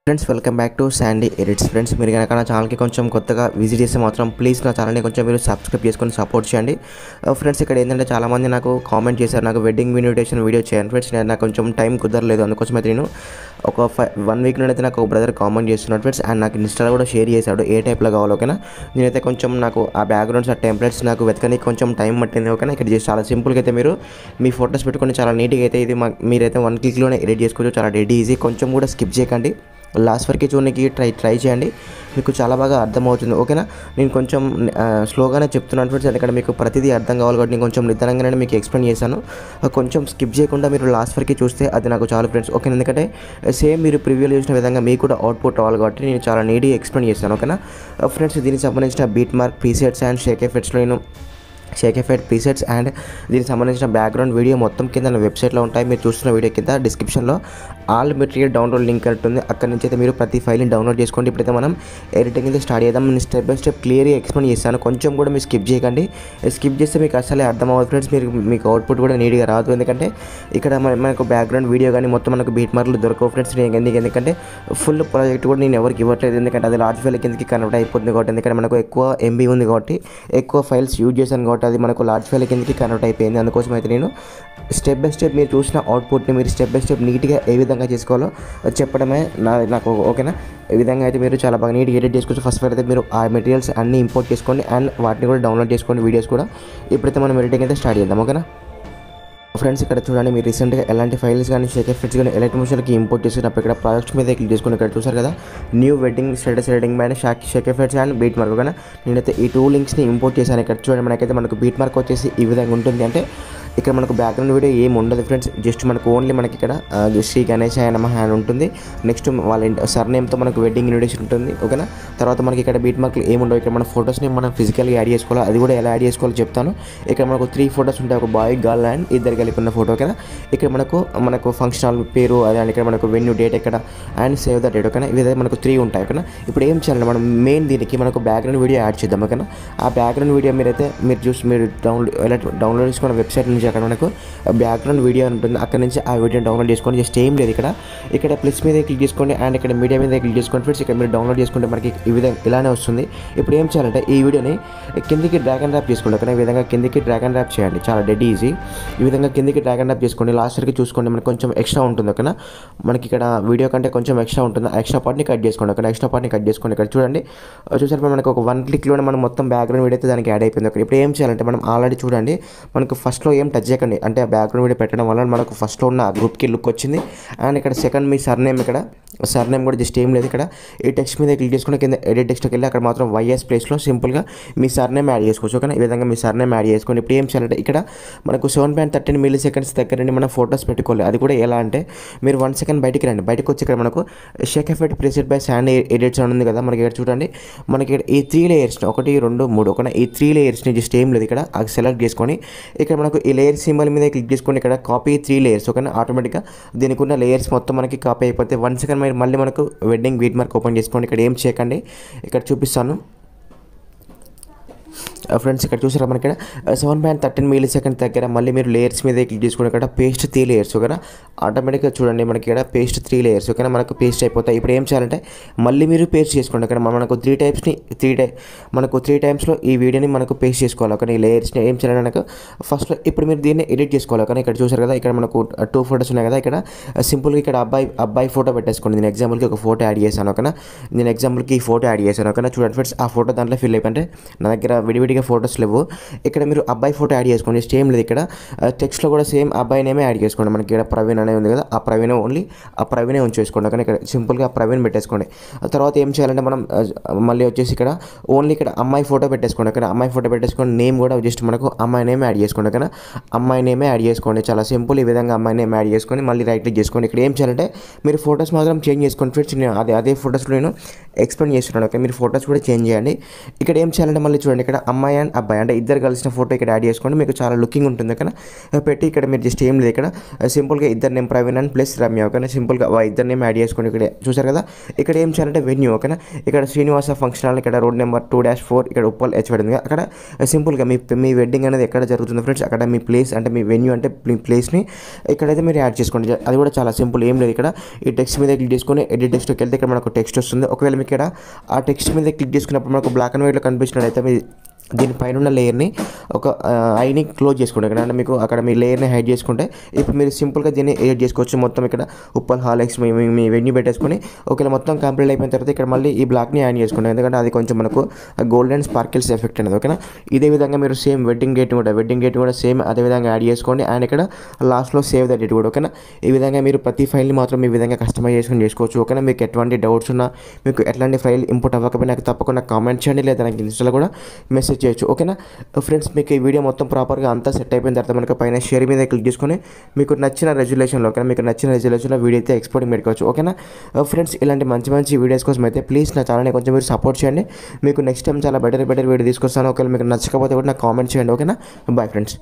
Friends welcome back to Sandy edits. Friends మీరు కనుక నా ఛానల్కి కొంచెం కొత్తగా విజిట్ చేస్తే మాత్రం ప్లీజ్ నా ఛానల్ని కొంచెం మీరు సబ్స్క్రైబ్ చేసుకొని సపోర్ట్ చేయండి. ఫ్రెండ్స్ ఇక్కడ ఏంటంటే చాలామంది నాకు కామెంట్ చేశారు, నాకు వెడ్డింగ్ ఇన్విటేషన్ వీడియో చేయండి. ఫ్రెండ్స్ నాకు కొంచెం టైం కుదరలేదు, అందుకోసం అయితే నేను ఒక 1 వీక్ నుండి అయితే నాకు ఒక బ్రదర్ కామెంట్ చేస్తున్నాడు ఫ్రెండ్స్. అండ్ నాకు ఇన్స్టాలో కూడా షేర్ చేశాడు ఏ టైప్లో కావాలో. ఓకేనా, నేనైతే కొంచెం నాకు ఆ బ్యాక్గ్రౌండ్స్ ఆ టెంప్లెట్స్ నాకు వెతకడానికి కొంచెం టైం పట్టింది. ఓకేనా, ఇక్కడ చేసి చాలా సింపుల్గా అయితే మీరు మీ ఫొటోస్ పెట్టుకొని చాలా నీట్గా అయితే ఇది మీరైతే 1 క్లిక్లోనే ఎడిట్ చేసుకోవచ్చు. చాలా డెడ్ ఈజీ, కొంచెం కూడా స్కిప్ చేయకండి, లాస్ట్ వరకు చూడడానికి ట్రై చేయండి, మీకు చాలా బాగా అర్థమవుతుంది. ఓకేనా, నేను కొంచెం స్లోగానే చెప్తున్నాను ఫ్రెండ్స్, ఎందుకంటే మీకు ప్రతిదీ అర్థం కావాలి కాబట్టి నేను కొంచెం నిదానంగానే మీకు ఎక్స్ప్లెయిన్ చేశాను. కొంచెం స్కిప్ చేయకుండా మీరు లాస్ట్ వరకు చూస్తే అది నాకు చాలు ఫ్రెండ్స్. ఓకే, ఎందుకంటే సేమ్ మీరు ప్రివ్యూలో చూసిన విధంగా మీకు కూడా అవుట్పుట్ అవ్వాలి కాబట్టి నేను చాలా నీట్గా ఎక్స్ప్లెయిన్ చేశాను. ఓకేనా ఫ్రెండ్స్, దీనికి సంబంధించిన beat mark presets and shake ఎఫెక్ట్స్లో నేను షేక్ ఎఫెక్ట్ ప్రీసెట్స్ అండ్ దీనికి సంబంధించిన బ్యాక్గ్రౌండ్ వీడియో మొత్తం కింద నా వెబ్సైట్లో ఉంటాయి. మీరు చూస్తున్న వీడియో కింద డిస్క్రిప్షన్లో ఆల్ మెటీరియల్ డౌన్లోడ్ లింక్ ఉంటుంది, అక్కడి నుంచి అయితే మీరు ప్రతి ఫైల్ని డౌన్లోడ్ చేసుకోండి. ఇప్పుడైతే మనం ఎడిటింగ్ అయితే స్టార్ట్ చేద్దాం. నేను స్టెప్ బై స్టెప్ క్లియర్గా ఎక్స్ప్లెయిన్ చేస్తాను, కొంచెం కూడా మీరు స్కిప్ చేయకండి. స్కిప్ చేస్తే మీకు అసలే అర్థం అవ్వదు ఫ్రెండ్స్, మీకు అవుట్పుట్ కూడా నీట్గా రాదు. ఎందుకంటే ఇక్కడ మనకు బ్యాక్గ్రౌండ్ వీడియో కానీ మొత్తం మనకు బీట్ మార్కులు దొరకవు ఫ్రెండ్స్. ఎందుకంటే ఫుల్ ప్రాజెక్ట్ కూడా నేను ఎవరికి ఇవ్వట్లేదు, ఎందుకంటే అది లార్జ్ ఫైల్ కిందకి కన్వర్ట్ అయిపోతుంది కాబట్టి. ఎందుకంటే మనకు ఎక్కువ ఎంబీ ఉంది కాబట్టి, ఎక్కువ ఫైల్స్ యూజ్ చేశాను కాబట్టి అది మనకు లార్జ్ ఫైల్ కిందకి కన్వర్ట్ అయిపోయింది. అందుకోసం అయితే నేను స్టెప్ బై స్టెప్ మీరు చూసిన అవుట్పుట్ని మీరు స్టెప్ బై స్టెప్ నీట్గా ఏ విధంగా చేసుకోవాలో చెప్పడమే నాకు. ఓకేనా, ఈ విధంగా అయితే మీరు చాలా బాగా నీట్గా ఎడిట్ చేసుకోవచ్చు. ఫస్ట్ అయితే మీరు ఆ మెటీరియల్స్ అన్నీ ఇంపోర్ట్ చేసుకోండి అండ్ వాటిని కూడా డౌన్లోడ్ చేసుకోండి, వీడియోస్ కూడా. ఇప్పుడైతే మనం ఎడిటింగ్ అయితే స్టార్ట్ చేద్దాం. ఓకేనా ఫ్రెండ్స్, ఇక్కడ చూడండి, మీరు రీసెంట్గా ఎలాంటి ఫైల్స్ కానీ షేక్ ఎఫెక్ట్స్ కానీ ఎలాంటి మోషన్కి ఇంపోర్ట్ చేసినప్పుడు ఇక్కడ ప్రాజెక్ట్స్ మీద క్లిక్ చేసుకుని ఇక్కడ చూసారు కదా, new wedding status editing band Sheikh effects and beat mark. ఓకేనా, నేనైతే ఈ 2 లింక్స్ని ఇంపోర్ట్ చేశాను. ఇక్కడ చూడండి, మనకు బీట్ మార్క్ వచ్చేసి ఈ విధంగా ఉంటుంది. అంటే ఇక్కడ మనకు బ్యాక్గ్రౌండ్ వీడియో ఏమి ఉండదు ఫ్రెండ్స్, జస్ట్ మనకు ఓన్లీ మనకి ఇక్కడ శ్రీ గణేశాయ నమః అని ఉంటుంది. నెక్స్ట్ వాళ్ళ సర్నేమ్తో మనకు వెడ్డింగ్ ఇన్విటేషన్ ఉంటుంది. ఓకేనా, తర్వాత మనకి ఇక్కడ బీట్ మార్క్లు ఏమి ఉండవు. ఇక్కడ మన ఫొటోస్ని మనం ఫిజికల్గా యాడ్ చేసుకోవాలి, అది కూడా ఎలా యాడ్ చేసుకోవాలో చెప్తాను. ఇక్కడ మనకు 3 ఫొటోస్ ఉంటాయి, ఒక బాయ్ గర్ల్ అండ్ ఇద్దరు కలిపి ఉన్న ఫోటో. ఓకేనా, ఇక్కడ మనకు ఫంక్షనల్ పేరు అదే, అండ్ ఇక్కడ మనకు వెన్యూ డేట్ ఎక్కడ అండ్ సేవ్ ద డేట్. ఓకేనా, ఇవి మనకు 3 ఉంటాయి. ఓకేనా, ఇప్పుడు ఏం చేయాలంటే మనం మెయిన్ దీనికి మనకు బ్యాక్గ్రౌండ్ వీడియో యాడ్ చేద్దాం. ఓకేనా, ఆ బ్యాక్గ్రౌండ్ వీడియో మీరు డౌన్లోడ్ చేసుకున్న వెబ్సైట్ నుంచి అక్కడ మనకు బ్యాక్గ్రౌండ్ వీడియో ఉంటుంది, అక్కడ నుంచి ఆ వీడియోని డౌన్లోడ్ చేసుకోండి. జస్ట్ ఏం లేదు, ఇక్కడ ప్లస్ మీద క్లిక్ చేసుకోండి అండ్ ఇక్కడ మీడియా మీద క్లిక్ చేసుకోండి ఫ్రెండ్స్. ఇక్కడ మీరు డౌన్లోడ్ చేసుకుంటే మనకి ఈ విధంగా ఇలానే వస్తుంది. ఇప్పుడు ఏం చేయాలంటే ఈ వీడియోని కిందికి డ్రాగ్ అండ్ డ్రాప్ చేసుకోండి. ఓకేనా, ఈ విధంగా కిందికి డ్రాగ్ అండ్ డ్రాప్ చేయండి, చాలా డెడ్ ఈజీ. ఈ విధంగా కిందికి డ్రాగ్ అండ్ డ్రాప్ చేసుకోండి, లాస్ట్ వరకు చూసుకోండి, మనకి కొంచెం ఎక్స్ట్రా ఉంటుంది. ఓకేనా, మనకి ఇక్కడ వీడియో కంటే కొంచెం ఎక్స్ట్రా ఉంటుంది, ఆ ఎక్స్ట్రా పార్ట్ని కట్ చేసుకోండి. ఓకే, ఎక్స్ట్రా పార్ట్ని కట్ చేసుకోండి. ఇక్కడ చూడండి, చూసారు మనకు ఒక 1 క్లిక్లోనే మనం మొత్తం బ్యాక్గ్రౌండ్ వీడియో అయితే దానికి యాడ్ అయిపోయింది. ఓకే, ఇప్పుడు ఏం చేయాలంటే మనం ఆల్రెడీ చూడండి, మనకు ఫస్ట్లో ఏం టచ్ చేయకండి, అంటే బ్యాక్గ్రౌండ్ వీడియో పెట్టడం వల్ల మనకు ఫస్ట్లో ఉన్న గ్రూప్కి లుక్ వచ్చింది. అండ్ ఇక్కడ సెకండ్ మీ సర్నేమ్, ఇక్కడ సర్నేమ్ కూడా జస్ట్ ఏం లేదు, ఇక్కడ ఈ టెక్స్ట్ మీద క్లిక్ చేసుకుని కింద ఎడిట్ టెక్స్ట్కి వెళ్ళి అక్కడ మాత్రం వైఎస్ ప్లేస్లో సింపుల్గా మీ సర్నేమ్ యాడ్ చేసుకోవచ్చు. ఓకేనా, ఈ విధంగా మీ సర్నేమ్ యాడ్ చేసుకోండి. ఇప్పుడు ఏం చేయాలంటే ఇక్కడ మనకు 7.13 మిల్లీ-సెకండ్స్ దగ్గర నుండి మనం ఫొటోస్ పెట్టుకోవాలి. అది కూడా ఎలా అంటే మీరు 1 సెకండ్ బయటికి రండి, బయటకు వచ్చి ఇక్కడ మనకు Sheikh effect preset by Sandy edits అని ఉంది కదా, మనకి ఇక్కడ చూడండి, మనకి ఇక్కడ ఈ 3 లేయర్స్ని 1, 2, 3 ఓకేనా, ఈ 3 లేయర్స్ని జస్ట్ ఏం లేదు, ఇక్కడ అది సెలెక్ట్ చేసుకొని ఇక్కడ మనకు ఈ లేయర్ సింబల్ మీద క్లిక్ చేసుకొని ఇక్కడ కాపీ 3 లేయర్స్. ఓకేనా, ఆటోమేటిక్గా దీనికి ఉన్న లేయర్స్ మొత్తం మనకి కాపీ అయిపోతే 1 సెకండ్ మళ్ళీ మనకు వెడ్డింగ్ బీట్ మార్క్ ఓపెన్ చేసుకోండి. ఇక్కడ ఏం చేయకండి, ఇక్కడ చూపిస్తాను ఫ్రెండ్స్. ఇక్కడ చూసారా, మనకి ఇక్కడ 7.13 మిల్లీ-సెకండ్స్ దగ్గర మళ్ళీ మీరు లేయర్స్ మీద క్లిక్ చేసుకుని ఇక్కడ పేస్ట్ 3 లేయర్స్. ఓకేనా, ఆటోమేటిక్గా చూడండి మనకి ఇక్కడ పేస్ట్ 3 లేయర్స్. ఓకేనా, మనకు పేస్ట్ అయిపోతాయి. ఇప్పుడు ఏం చేయాలంటే మళ్ళీ మీరు పేస్ట్ చేసుకోండి. ఇక్కడ మనకు 3 టైమ్స్లో ఈ వీడియోని మనకు పేస్ట్ చేసుకోవాలి. ఓకే, ఈ లేయర్స్ని ఏం చేయాలంటే మనకు ఫస్ట్లో ఇప్పుడు మీరు దీన్ని ఎడిట్ చేసుకోవాలి. కానీ ఇక్కడ చూసారు కదా, ఇక్కడ మనకు 2 ఫోటోస్ ఉన్నాయి కదా, ఇక్కడ సింపుల్గా ఇక్కడ అబ్బాయి ఫోటో పెట్టేసుకోండి. నేను ఎగ్జాంపుల్కి ఒక ఫోటో యాడ్ చేశాను. ఓకేనా, నేను ఎగ్జాంపుల్కి ఈ ఫోటో యాడ్ చేశాను. ఓకేనా, చూడండి ఫ్రెండ్స్, ఆ ఫోటో దాంట్లో ఫిల్ అయిపోయింటే నా దగ్గర విడివిడిగా ఫోటోస్ లేవు. ఇక్కడ మీరు అబ్బాయి ఫోటో యాడ్ చేసుకోండి, సేమ్ లేదు, ఇక్కడ టెక్స్ట్లో కూడా సేమ్ అబ్బాయి నేమే యాడ్ చేసుకోండి. మనకి ఇక్కడ ప్రవీణ్ అనే ఉంది కదా, ఆ ప్రవీణ్ ఓన్లీ ఆ ప్రవీణే ఉంచేసుకోండి. కానీ ఇక్కడ సింపుల్గా ప్రవీణ్ పెట్టేసుకోండి. తర్వాత ఏం చేయాలంటే మనం మళ్ళీ వచ్చేసి ఇక్కడ ఓన్లీ ఇక్కడ అమ్మాయి ఫోటో పెట్టేసుకోండి. ఇక్కడ అమ్మాయి ఫోటో పెట్టేసుకోండి, నేమ్ కూడా జస్ట్ మనకు అమ్మాయి నేమే యాడ్ చేసుకోండి. ఓకేనా, అమ్మాయి నేమే యాడ్ చేసుకోండి, చాలా సింపుల్. ఈ విధంగా అమ్మాయి నేమ్ యాడ్ చేసుకొని మళ్ళీ రైట్ క్లిక్ చేసుకోండి. ఇక్కడ ఏం చేయాలంటే మీరు ఫోటోస్ మాత్రం చేంజ్ చేసుకోండి ఫ్రెండ్స్, అదే ఫోటోస్లో నేను ఎక్స్ప్లెయిన్ చేస్తున్నాను. ఓకే, మీరు ఫోటోస్ కూడా చేంజ్ చేయండి. ఇక్కడ ఏం చేయాలంటే మళ్ళీ చూడండి, ఇక్కడ అమ్మాయి అండ్ అబ్బాయి అంటే ఇద్దరు కలిసిన ఫోటో ఇక్కడ యాడ్ చేసుకోండి. మీకు చాలా లుకింగ్ ఉంటుంది ఓకేనా. పెట్టి ఇక్కడ మీరు జస్ట్ ఏం లేదు ఇక్కడ సింపుల్గా ఇద్దరు name Praveen and plus Ramya ఓకేనా. సింపుల్గా ఇద్దరు నేమ్ యాడ్ చేసుకోండి. ఇక్కడ చూసారు కదా, ఇక్కడ ఏం చేయాలంటే వెన్యూ ఓకేనా. ఇక్కడ శ్రీనివాస ఫంక్షన్ హాల్, ఇక్కడ రోడ్ నెంబర్ 2-4, ఇక్కడ ఉప్పల్ హెచ్ పడింది. అక్కడ సింపుల్గా మీ వెడ్డింగ్ అనేది ఎక్కడ జరుగుతుంది ఫ్రెండ్స్, అక్కడ మీ ప్లేస్ అంటే మీ వెన్యూ అంటే మీ ప్లేస్ని ఇక్కడైతే మీరు యాడ్ చేసుకోండి. అది కూడా చాలా సింపుల్, ఏం లేదు. ఇక్కడ ఈ టెక్స్ట్ మీద క్లిక్ చేసుకొని ఎడిట్ టెక్స్ట్కి వెళ్తే ఇక్కడ మనకు టెక్స్ట్ వస్తుంది. ఒకవేళ మీకు ఇక్కడ ఆ టెక్స్ట్ మీద క్లిక్ చేసుకున్నప్పుడు మనకు బ్లాక్ అండ్ వైట్లో కనిపించినట్టయితే మీ దీనిపైన ఉన్న లేయర్ని ఒక ఐని క్లోజ్ చేసుకోండి. ఇక్కడ అంటే మీకు అక్కడ మీ లేయర్ని హైడ్ చేసుకుంటే ఇప్పుడు మీరు సింపుల్గా దీన్ని ఎడిట్ చేసుకోవచ్చు. మొత్తం ఇక్కడ ఉప్పల్ హాల్ ఎక్స్ మీ వెన్యూ పెట్టేసుకొని ఒకవేళ మొత్తం కంప్లీట్ అయిపోయిన తర్వాత ఇక్కడ మళ్ళీ ఈ బ్లాక్ని యాడ్ చేసుకోండి. ఎందుకంటే అది కొంచెం మనకు గోల్డెన్ స్పార్కిల్స్ ఎఫెక్ట్ అనేది ఓకేనా. ఇదే విధంగా మీరు సేమ్ వెడ్డింగ్ డేట్ కూడా సేమ్ అదే విధంగా యాడ్ చేసుకోండి. అండ్ ఇక్కడ లాస్ట్లో సేవ్ ద డేట్ కూడా ఓకేనా. ఈ విధంగా మీరు ప్రతి ఫైల్ని మాత్రం ఈ విధంగా కస్టమైజేషన్ చేసుకోవచ్చు ఓకేనా. మీకు ఎటువంటి డౌట్స్ ఉన్నా, మీకు ఎట్లాంటి ఫైల్ ఇంపుట్ అవ్వకపోయినా నాకు తప్పకుండా కామెంట్ చేయండి, లేదా నాకు ఇన్స్టాలో కూడా మెసేజ్ చేయొచ్చు ఓకేనా. ఫ్రెండ్స్ మీకు ఈ వీడియో మొత్తం ప్రాపర్గా అంతా సెట్ అయిపోయిన తర్వాత మనకు పైన షేర్ మీద క్లిక్ చేసుకొని మీకు నచ్చిన రెజల్యూషన్లో ఓకేనా, మీకు నచ్చిన రెజల్యూషన్లో వీడియో అయితే ఎక్స్పోర్టింగ్ పెట్టుకోవచ్చు ఓకేనా. ఫ్రెండ్స్ ఇలాంటి మంచి వీడియోస్ కోసం అయితే ప్లీజ్ నా ఛానల్ని కొంచెం మీరు సపోర్ట్ చేయండి. మీకు నెక్స్ట్ టైం చాలా బెటర్ వీడియో తీసుకొస్తాను. ఒకవేళ మీకు నచ్చకపోతే కూడా నాకు కామెంట్ చేయండి ఓకేనా. Bye friends.